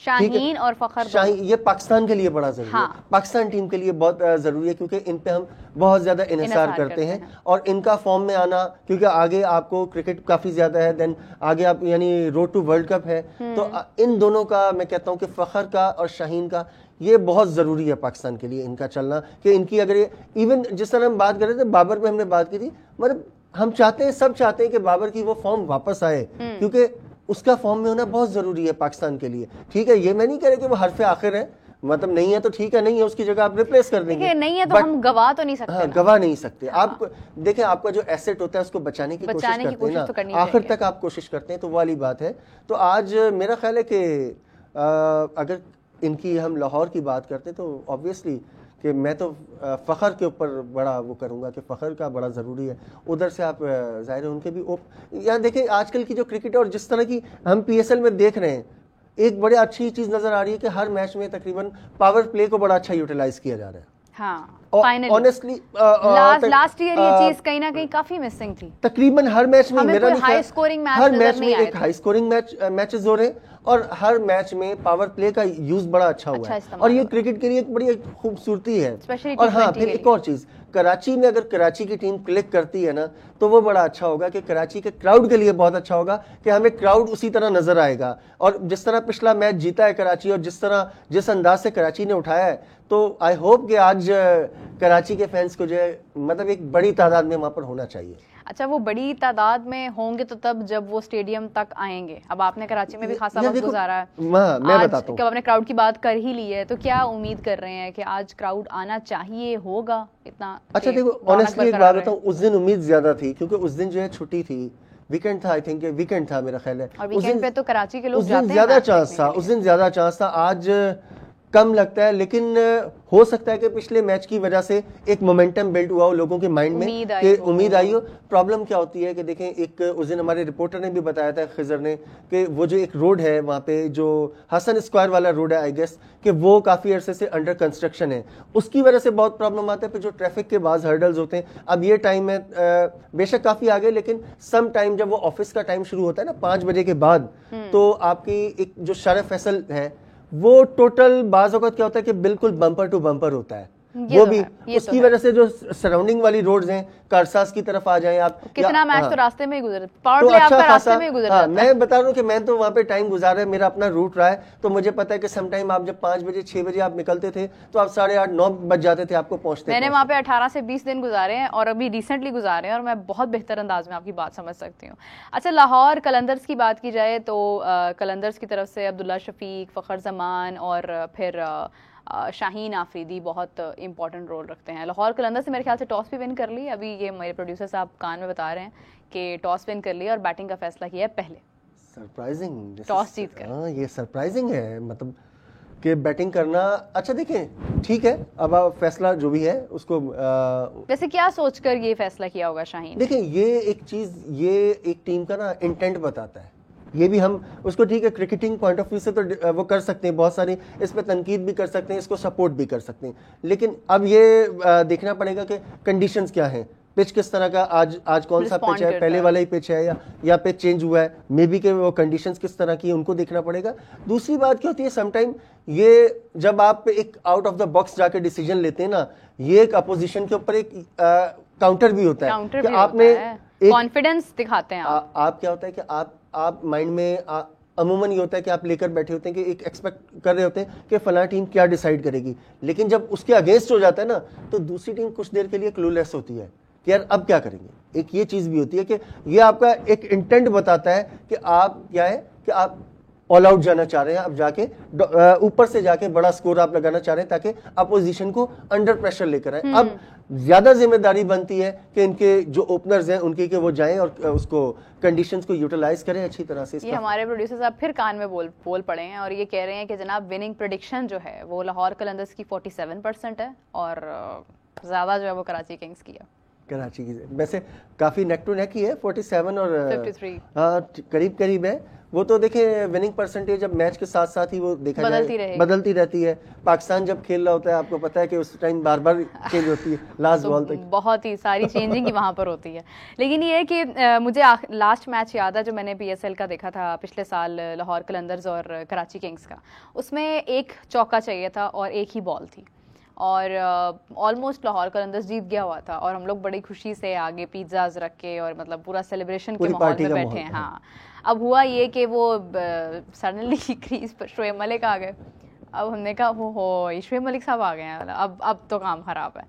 शाहीन और फ़खर, ये पाकिस्तान के लिए बड़ा ज़रूरी है, पाकिस्तान टीम के लिए बहुत ज़रूरी है, क्योंकि इन पे हम बहुत ज़्यादा इन्हिसार करते हैं और इनका फॉर्म में आना, क्योंकि आगे आपको क्रिकेट काफ़ी ज़्यादा है, देन आगे आप यानी रोड टू वर्ल्ड कप है, तो इन दोनों का मैं कहता हूँ कि फ़खर का और शाहीन का ये बहुत ज़रूरी है पाकिस्तान के लिए, इनका चलना, कि इनकी अगर ये इवन जिस तरह हम बात कर रहे थे बाबर पे हमने बात की थी, मतलब हम चाहते हैं, सब चाहते हैं कि बाबर की वो फॉर्म वापस आए, क्योंकि उसका फॉर्म में होना बहुत ज़रूरी है पाकिस्तान के लिए। ठीक है, ये मैं नहीं कह रहा कि वो हरफ आखिर है, मतलब नहीं है तो ठीक है, नहीं है उसकी जगह आप रिप्लेस कर देंगे, नहीं है तो हम गवा तो नहीं सकते। हाँ, गवा नहीं सकते। आप देखें, आपका जो एसेट होता है उसको बचाने की कोशिश करते हैं ना, आखिर तक आप कोशिश करते हैं, तो वो वाली बात है। तो आज मेरा ख्याल है कि अगर इनकी हम लाहौर की बात करते तो ऑब्वियसली कि मैं तो फ़खर के ऊपर बड़ा वो करूँगा कि फ़खर का बड़ा ज़रूरी है। उधर से आप ज़ाहिर है उनके भी यहाँ देखें आजकल की जो क्रिकेट और जिस तरह की हम PSL में देख रहे हैं, एक बड़ी अच्छी चीज़ नज़र आ रही है कि हर मैच में तकरीबन पावर प्ले को बड़ा अच्छा यूटिलाइज किया जा रहा है। ऑनेस्टली लास्ट ईयर ये चीज कहीं ना कहीं काफी मिसिंग थी। तकरीबन हर मैच में मेरा हाई स्कोरिंग मैच हर मैच में एक हाई स्कोरिंग मैचेस हो रहे हैं और हर मैच में पावर प्ले का यूज बड़ा अच्छा हुआ है और ये क्रिकेट के लिए एक बड़ी खूबसूरती है। और हाँ, फिर एक और चीज, कराची में अगर कराची की टीम क्लिक करती है ना तो वो बड़ा अच्छा होगा कि कराची के क्राउड के लिए बहुत अच्छा होगा कि हमें क्राउड उसी तरह नजर आएगा। और जिस तरह पिछला मैच जीता है कराची और जिस अंदाज से कराची ने उठाया है, तो आई होप कि आज कराची के फैंस को जो है मतलब एक बड़ी तादाद में वहां पर होना चाहिए। अच्छा, वो बड़ी तादाद में होंगे तो तब जब वो स्टेडियम तक आएंगे। अब आपने कराची में भी खासा वक्त गुजारा है, मैं बताता हूं, जब आपने क्राउड की बात कर ही ली है तो क्या उम्मीद कर रहे हैं कि आज क्राउड आना चाहिए, होगा इतना? अच्छा देखो, ऑनेस्टली एक बात बताऊं, उस दिन उम्मीद ज्यादा थी क्योंकि उस दिन जो है छुट्टी थी, वीकेंड था, आई थिंक वीकेंड था मेरा ख्याल है, और वीकेंड पे तो कराची के लोग जाते हैं, ज्यादा चांस था, उस दिन ज्यादा चांस था। आज कम लगता है, लेकिन हो सकता है कि पिछले मैच की वजह से एक मोमेंटम बिल्ड हुआ हो लोगों के माइंड में कि उम्मीद आई हो। प्रॉब्लम क्या होती है कि देखें, एक उस दिन हमारे रिपोर्टर ने भी बताया था, खिजर ने, कि वो जो एक रोड है वहाँ पे जो हसन स्क्वायर वाला रोड है, आई गेस कि वो काफ़ी अरसे से अंडर कंस्ट्रक्शन है, उसकी वजह से बहुत प्रॉब्लम आता है। फिर जो ट्रैफिक के बाद हर्डल्स होते हैं, अब ये टाइम है बेशक काफ़ी आगे, लेकिन सम टाइम जब वो ऑफिस का टाइम शुरू होता है ना 5 बजे के बाद, तो आपकी एक जो शारे फैसल है वो टोटल बाज़ औक़ात क्या होता है कि बिल्कुल बम्पर टू बम्पर होता है, वो भी उसकी वजह से जो सराउंडिंग वाली रोड्स हैं, कारसाज की तरफ आ जाएं आप, कितना मैच तो रास्ते में ही गुजर, पावर प्ले आपका रास्ते में ही गुजर जाता है। मैं बता रहा हूं कि मैं तो वहां पे टाइम गुजारा है, मेरा अपना रूट रहा है, तो मुझे पता है कि सम टाइम आप जब 5 बजे 6 बजे आप निकलते थे तो आप 8:30 9 बज जाते थे आपको पहुंचते। मैंने वहां पे 18 से 20 दिन गुजारे हैं और अभी रिसेंटली गुजारे हैं और मैं बहुत बेहतर अंदाज में आपकी बात समझ सकती हूँ। अच्छा, लाहौर कलंदर्स की बात की जाए तो कलंदर्स की तरफ से अब्दुल्ला शफीक, फ़खर जमान और फिर शाहीन आफरीदी बहुत इंपॉर्टेंट रोल रखते हैं। लाहौर कलंदर से मेरे ख्याल से टॉस भी विन कर ली, अभी ये मेरे प्रोड्यूसर साहब कान में बता रहे हैं कि टॉस विन कर लिया और बैटिंग का फैसला किया है पहले। सरप्राइजिंग, टॉस जीत कर। हाँ, ये सरप्राइजिंग है, मतलब कि बैटिंग करना। अच्छा देखें, ठीक है, अब फैसला जो भी है उसको वैसे क्या सोचकर ये फैसला किया होगा शाहीन? देखें, ये एक चीज, ये एक टीम का ना इंटेंट बताता है, ये भी हम उसको ठीक है क्रिकेटिंग पॉइंट ऑफ व्यू से तो वो कर सकते हैं, बहुत सारी इस पर तनकीद भी कर सकते हैं, इसको सपोर्ट भी कर सकते हैं, लेकिन अब ये देखना पड़ेगा कि कंडीशंस क्या हैं, पिच किस तरह का, आज कौन सा पिच है, पहले वाला ही पिच है या पिच चेंज हुआ है, मे बी के वो कंडीशंस किस तरह की है, उनको देखना पड़ेगा। दूसरी बात क्या होती है, समटाइम ये जब आप एक आउट ऑफ द बॉक्स जाके डिसीजन लेते हैं ना, ये एक अपोजिशन के ऊपर एक काउंटर भी होता है कि आपने कॉन्फिडेंस दिखाते हैं आप क्या होता है कि आप माइंड में अमूमन ये होता है कि आप लेकर बैठे होते हैं कि एक एक्सपेक्ट कर रहे होते हैं कि फलां टीम क्या डिसाइड करेगी, लेकिन जब उसके अगेंस्ट हो जाता है ना तो दूसरी टीम कुछ देर के लिए क्लूलेस होती है कि यार अब क्या करेंगे। एक ये चीज़ भी होती है कि ये आपका एक इंटेंट बताता है कि आप क्या है कि आप ऑल आउट जाना चाह रहे हैं, अब जाके ऊपर से जाके बड़ा स्कोर आप लगाना चाह रहे हैं ताकि अपोजिशन को अंडर प्रेशर लेकर आए। अब ज्यादा जिम्मेदारी बनती है कि इनके जो ओपनर्स हैं उनके कि वो जाएं और उसको कंडीशंस को यूटिलाइज करें अच्छी तरह से। ये हमारे प्रोड्यूसर साहब फिर कान में बोल पड़े हैं और ये कह रहे हैं कि जनाब विनिंग प्रेडिक्शन जो है वो लाहौर कलंदर्स की 47% है और ज्यादा जो है वो कराची किंग्स की है। कराची की वैसे काफी नेक टू नेक ही है, 47 और 53 करीब करीब है। वो तो देखें विनिंग परसेंटेज अब मैच के साथ साथ ही वो देखा बदलती रहती है। पाकिस्तान जब खेल रहा होता है आपको पता है कि उस टाइम बार बार चेंज होती है लास्ट बॉल तक, बहुत ही सारी चेंजिंग ही वहां पर होती है। लेकिन ये है कि मुझे लास्ट मैच याद है जो मैंने PSL का देखा था पिछले साल, लाहौर कलंदर्स और कराची किंग्स का। उसमें एक चौका चाहिए था और एक ही बॉल थी और ऑलमोस्ट लाहौर कलंदर्स जीत गया हुआ था और हम लोग बड़ी खुशी से आगे पिज्जाज रख के और मतलब पूरा सेलिब्रेशन के माहौल में बैठे हैं। हाँ, अब हुआ ये कि वो सडनली क्रीज पर शोएब मलिक आ गए। अब हमने कहा हो शोएब मलिक साहब आ गए हैं, अब तो काम खराब है।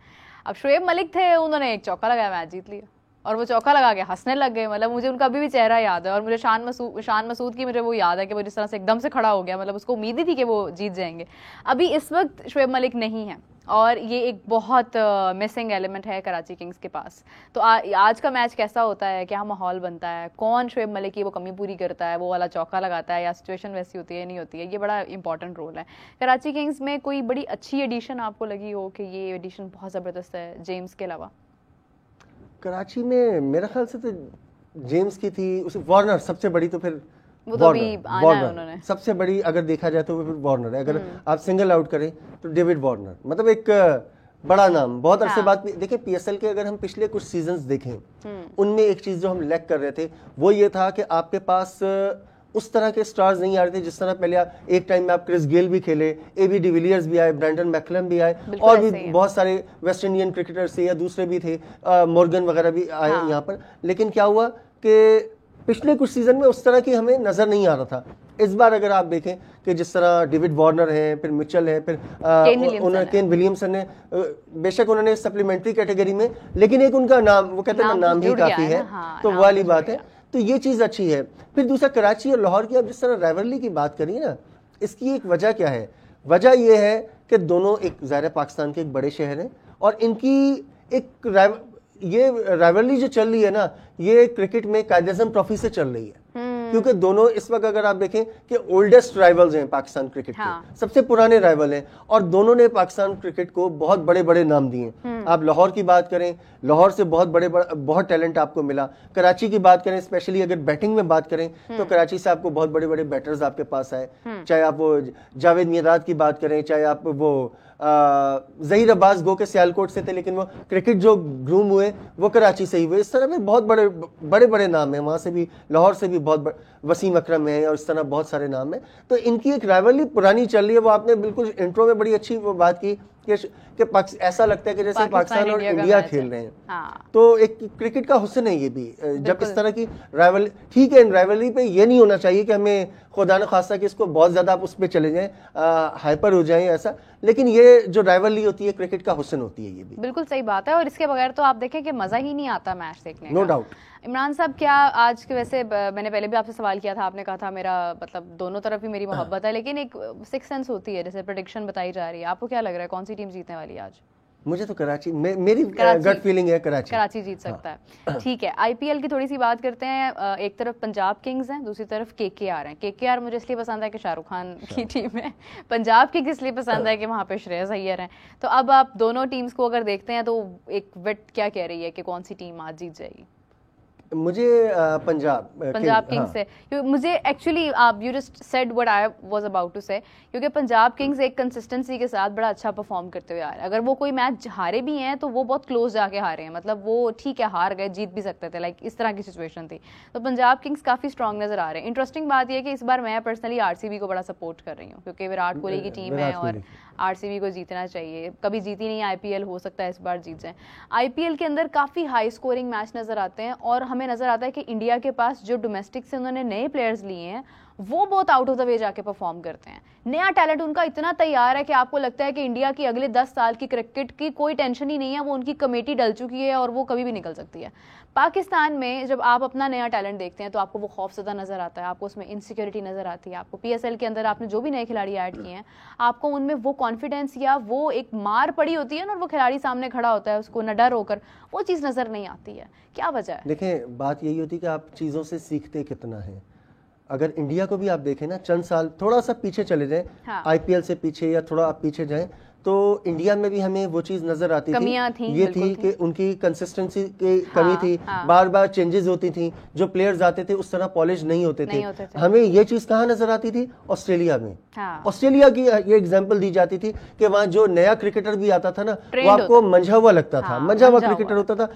अब शोएब मलिक थे, उन्होंने एक चौका लगाया, मैच जीत लिया और वो चौका लगा के हंसने लग गए। मतलब मुझे उनका अभी भी चेहरा याद है और मुझे शान मसूद की मुझे वो याद है कि वो जिस तरह से एकदम से खड़ा हो गया, मतलब उसको उम्मीद ही थी कि वो जीत जाएंगे। अभी इस वक्त शोएब मलिक नहीं है और ये एक बहुत मिसिंग एलिमेंट है कराची किंग्स के पास। तो आज का मैच कैसा होता है, क्या माहौल बनता है, कौन शोएब मलिक की वो कमी पूरी करता है, वो वाला चौका लगाता है या सिचुएशन वैसी होती है नहीं होती है, ये बड़ा इंपॉर्टेंट रोल है। कराची किंग्स में कोई बड़ी अच्छी एडिशन आपको लगी हो कि ये एडिशन बहुत ज़बरदस्त है जेम्स के अलावा? कराची में मेरा ख्याल से तो जेम्स की थी, उसे वार्नर सबसे बड़ी, तो फिर वो तो अभी आना है उन्होंने सबसे बड़ी अगर देखा जाए तो वो फिर वार्नर है। अगर आप सिंगल आउट करें तो डेविड वार्नर, मतलब एक बड़ा नाम, बहुत अरसे बाद देखिए PSL के अगर हम पिछले कुछ सीजन्स देखें उनमें एक चीज जो हम लैक कर रहे थे वो ये था कि आपके पास उस तरह के स्टार्स नहीं आ रहे थे जिस तरह पहले एक टाइम में आप क्रिस गेल भी खेले, AB डिविलियर्स भी आए, ब्रैंडन मैकलम भी आए और भी बहुत सारे वेस्ट इंडियन क्रिकेटर्स थे या दूसरे भी थे, मॉर्गन वगैरह भी आए यहाँ पर। लेकिन क्या हुआ कि पिछले कुछ सीजन में उस तरह की हमें नजर नहीं आ रहा था। इस बार अगर आप देखें कि जिस तरह डेविड वार्नर है, फिर मिचेल है, फिर केन विलियमसन है, बेशक उन्होंने सप्लीमेंट्री कैटेगरी में, लेकिन एक उनका नाम, वो कहते हैं नाम ही काफी है, तो वो वाली बात है। तो ये चीज अच्छी है। फिर दूसरा कराची और लाहौर की आप जिस तरह राइवलरी की बात करिए ना, इसकी एक वजह क्या है? वजह यह है कि दोनों एक ज़ाहिर पाकिस्तान के एक बड़े शहर हैं और इनकी एक ये राइवलरी जो चल रही है ना, ये क्रिकेट में कायद-ए-आज़म ट्रॉफी से चल रही है। क्योंकि दोनों इस वक्त अगर आप देखें कि ओल्डेस्ट राइवल्स हैं पाकिस्तान क्रिकेट के, सबसे पुराने राइवल हैं और दोनों ने पाकिस्तान क्रिकेट को बहुत बड़े बड़े नाम दिए। आप लाहौर की बात करें, लाहौर से बहुत टैलेंट आपको मिला। कराची की बात करें, स्पेशली अगर बैटिंग में बात करें तो कराची से आपको बहुत बड़े बड़े बैटर्स आपके पास आए, चाहे आप वो जावेद मियादाद की बात करें, चाहे आप वो ज़हीर अब्बास गो के सियालकोट से थे लेकिन वो क्रिकेट जो ग्रूम हुए वो कराची से ही हुए। इस तरह में बहुत बड़े बड़े नाम हैं, वहाँ से भी, लाहौर से भी बहुत वसीम अकरम है और इस तरह बहुत सारे नाम हैं। तो इनकी एक राइवलरी पुरानी चल रही है। वो आपने बिल्कुल इंट्रो में बड़ी अच्छी वो बात की कि ऐसा लगता है कि जैसे पाकिस्तान और इंडिया खेल रहे हैं। तो एक क्रिकेट का हुस्न है ये भी, जब इस तरह की राइवल, ठीक है, इन राइवलरी पे ये नहीं होना चाहिए कि हमें खुदा न खास्ता कि इसको बहुत ज्यादा आप उस पर चले जाएं, हाइपर हो जाएं ऐसा, लेकिन ये जो राइवलरी होती है क्रिकेट का हुस्न होती है। ये भी बिल्कुल सही बात है और इसके बगैर तो आप देखें कि मजा ही नहीं आता मैच देखने का। No doubt. इमरान साहब, क्या आज के, वैसे मैंने पहले भी आपसे सवाल किया था, आपने कहा था मेरा मतलब दोनों तरफ ही मेरी मोहब्बत है, लेकिन एक सिक्स सेंस होती है, जैसे प्रेडिक्शन बताई जा रही है, आपको क्या लग रहा है कौन सी टीम जीतने वाली है आज? मुझे तो कराची, मेरी गट फीलिंग है कराची जीत सकता है। ठीक है, IPL की थोड़ी सी बात करते हैं। एक तरफ पंजाब किंग्स हैं, दूसरी तरफ KKR हैं। KKR मुझे इसलिए पसंद है कि शाहरुख खान की टीम है, पंजाब किंग्स इसलिए पसंद है कि वहाँ पे श्रेयस अय्यर हैं। तो अब आप दोनों टीम्स को अगर देखते हैं तो एक वेट क्या कह रही है कि कौन सी टीम आज जीत जाएगी? मुझे पंजाब किंग्स से, मुझे actually you just said what I was about to say, क्योंकि पंजाब किंग्स एक कंसिस्टेंसी के साथ बड़ा अच्छा परफॉर्म करते हुए आ रहे हैं। अगर वो कोई मैच हारे भी हैं तो वो बहुत क्लोज जाके हारे हैं, मतलब वो ठीक है हार गए, जीत भी सकते थे, लाइक इस तरह की सिचुएशन थी। तो पंजाब किंग्स काफी स्ट्रॉन्ग नजर आ रहे हैं। इंटरेस्टिंग बात यह है कि इस बार मैं पर्सनली RCB को बड़ा सपोर्ट कर रही हूँ, क्योंकि विराट कोहली की टीम है और RCB को जीतना चाहिए। कभी जीती नहीं IPL, हो सकता है इस बार जीत जाए। IPL के अंदर काफी हाई स्कोरिंग मैच नजर आते हैं और हमें नजर आता है कि इंडिया के पास जो डोमेस्टिक से उन्होंने नए प्लेयर्स लिए हैं वो बहुत आउट ऑफ द वे जाके परफॉर्म करते हैं। नया टैलेंट उनका इतना तैयार है कि आपको लगता है कि इंडिया की अगले 10 साल की क्रिकेट की कोई टेंशन ही नहीं है, वो उनकी कमेटी डल चुकी है और वो कभी भी निकल सकती है। पाकिस्तान में जब आप अपना नया टैलेंट देखते हैं तो आपको वो खौफजदा नजर आता है, आपको उसमें इनसिक्योरिटी नजर आती है। आपको PSL के अंदर आपने जो भी नए खिलाड़ी ऐड किए हैं, आपको उनमें वो कॉन्फिडेंस या वो एक मार पड़ी होती है ना, और वो खिलाड़ी सामने खड़ा होता है उसको न डर होकर, वो चीज़ नजर नहीं आती है। क्या वजह है? देखें, बात यही होती है कि आप चीज़ों से सीखते कितना है। अगर इंडिया को भी आप देखें ना, चंद साल थोड़ा सा पीछे चले जाएं, IPL से पीछे या थोड़ा आप पीछे जाएं, तो इंडिया में भी हमें वो चीज नजर आती थी, ये थी कि उनकी कंसिस्टेंसी की कमी थी, बार बार चेंजेस होती थी, जो प्लेयर्स आते थे उस तरह पॉलिश नहीं होते थे। हमें ये चीज कहाँ नजर आती थी? ऑस्ट्रेलिया में। ऑस्ट्रेलिया की ये एग्जांपल दी जाती थी कि वहां जो नया क्रिकेटर भी आता था ना, वो आपको मंझा हुआ लगता था, मंझा हुआ क्रिकेटर होता था,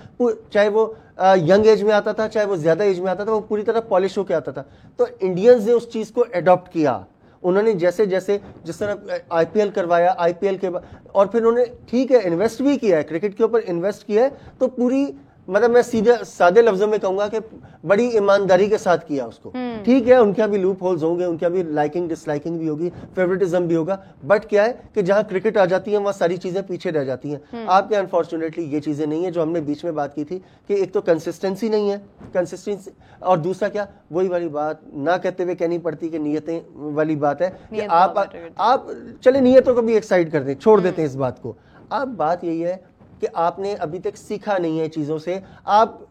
चाहे वो यंग एज में आता था, चाहे वो ज्यादा एज में आता था, वो पूरी तरह पॉलिश होकर आता था। तो इंडियंस ने उस चीज को एडॉप्ट किया। उन्होंने जैसे जैसे जिस तरह आईपीएल करवाया, आईपीएल के बाद, और फिर उन्होंने ठीक है इन्वेस्ट भी किया है, क्रिकेट के ऊपर इन्वेस्ट किया है, तो पूरी मतलब मैं सीधे सादे लफ्जों में कहूंगा कि बड़ी ईमानदारी के साथ किया उसको। ठीक है, उनके भी लूप होल्स होंगे, उनके भी लाइकिंग डिसलाइकिंग भी होगी, फेवरेटिज्म भी होगा, बट क्या है कि जहां क्रिकेट आ जाती है वहां सारी चीजें पीछे रह जाती हैं। आपके अनफॉर्चुनेटली ये चीजें नहीं है जो हमने बीच में बात की थी कि एक तो कंसिस्टेंसी नहीं है, कंसिस्टेंसी, और दूसरा क्या, वही वाली बात ना कहते हुए कहनी पड़ती कि नियतें वाली बात है कि आप चले नियतों को भी एक साइड कर दें, छोड़ देते हैं इस बात को। अब बात यही है कि आपने अभी तक सीखा नहीं है चीजों से, आप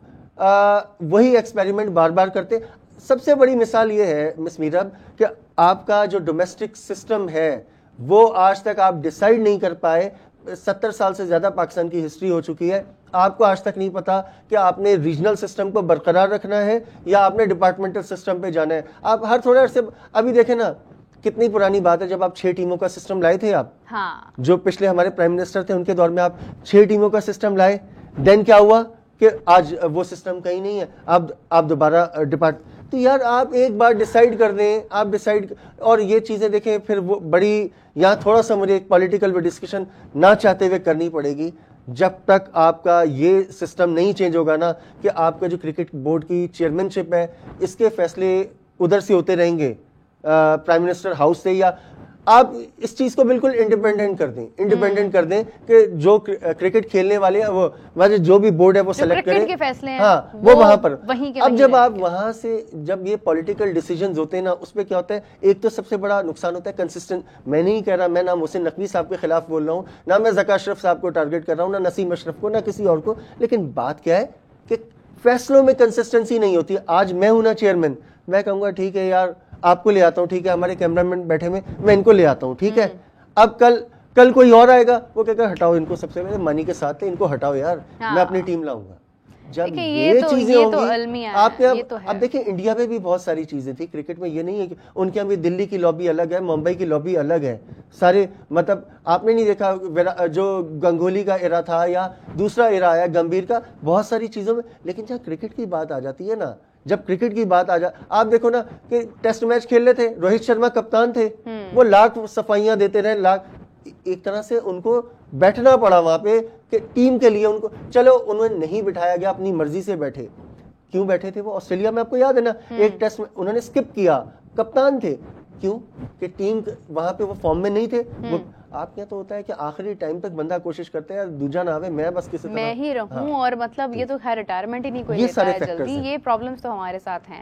वही एक्सपेरिमेंट बार बार करते। सबसे बड़ी मिसाल ये है मिस मीरा कि आपका जो डोमेस्टिक सिस्टम है वो आज तक आप डिसाइड नहीं कर पाए। 70 साल से ज्यादा पाकिस्तान की हिस्ट्री हो चुकी है, आपको आज तक नहीं पता कि आपने रीजनल सिस्टम को बरकरार रखना है या आपने डिपार्टमेंटल सिस्टम पे जाना है। आप हर थोड़े अरसे, अभी देखें ना, कितनी पुरानी बात है जब आप 6 टीमों का सिस्टम लाए थे आप। हाँ। जो पिछले हमारे प्राइम मिनिस्टर थे उनके दौर में आप 6 टीमों का सिस्टम लाए, देन क्या हुआ कि आज वो सिस्टम कहीं नहीं है, आप दोबारा तो यार आप एक बार डिसाइड कर दें, आप डिसाइड, और ये चीजें देखें फिर वो बड़ी, यहाँ थोड़ा सा मुझे एक पॉलिटिकल डिस्कशन ना चाहते हुए करनी पड़ेगी। जब तक आपका ये सिस्टम नहीं चेंज होगा ना कि आपका जो क्रिकेट बोर्ड की चेयरमैनशिप है इसके फैसले उधर से होते रहेंगे, प्राइम मिनिस्टर हाउस से, या आप इस चीज को बिल्कुल इंडिपेंडेंट कर दें कि जो क्रिकेट खेलने वाले वो जो भी बोर्ड है वो सेलेक्ट करे के फैसले हैं, हाँ, वो वहां पर। अब जब आप वहां से जब ये पॉलिटिकल डिसीजंस होते हैं ना, उसमें क्या होता है, एक तो सबसे बड़ा नुकसान होता है कंसिस्टेंट। मैं नहीं कह रहा, मैं ना मोहसिन नकवी साहब के खिलाफ बोल रहा हूँ, ना मैं ज़का अशरफ साहब को टारगेट कर रहा हूँ, ना नसीम अशरफ को, ना किसी और को, लेकिन बात क्या है कि फैसलों में कंसिस्टेंसी नहीं होती। आज मैं हूं ना चेयरमैन, मैं कहूंगा ठीक है यार आपको ले आता हूँ, ठीक है हमारे कैमरामैन बैठे में, मैं इनको ले आता हूँ, ठीक है। अब कल कोई और आएगा, वो कहकर हटाओ इनको, सबसे पहले मनी के साथ इनको हटाओ यार, मैं अपनी टीम लाऊंगा। जब ये चीजें होंगी आपके, अब देखिए इंडिया में भी बहुत सारी चीजें थी क्रिकेट में, ये नहीं है कि उनके यहाँ भी दिल्ली की लॉबी अलग है, मुंबई की लॉबी अलग है, सारे मतलब आपने नहीं देखा जो गंगोली का एरा था या दूसरा एरा आया गंभीर का, बहुत सारी चीजों में। लेकिन जहाँ क्रिकेट की बात आ जाती है ना, जब क्रिकेट की बात आ जा, आप देखो ना कि टेस्ट मैच खेल रहे थे, रोहित शर्मा कप्तान थे, वो लाख सफाइयां देते रहे, लाख, एक तरह से उनको बैठना पड़ा वहां पे कि टीम के लिए उनको, चलो उन्हें नहीं बिठाया गया, अपनी मर्जी से बैठे। क्यों बैठे थे वो? ऑस्ट्रेलिया में आपको याद है ना, एक टेस्ट में उन्होंने स्किप किया, कप्तान थे, क्यों कि टीम वहां पे वो फॉर्म में नहीं थे। वो आपके यहाँ तो होता है कि आखिरी टाइम तक बंदा कोशिश करता है दूजा ना आवे, मैं बस किसी तरह मैं ही रहूं, और मतलब ये तो खैर रिटायरमेंट ही नहीं कोई लेता है जल्दी, ये प्रॉब्लम्स तो हमारे साथ हैं।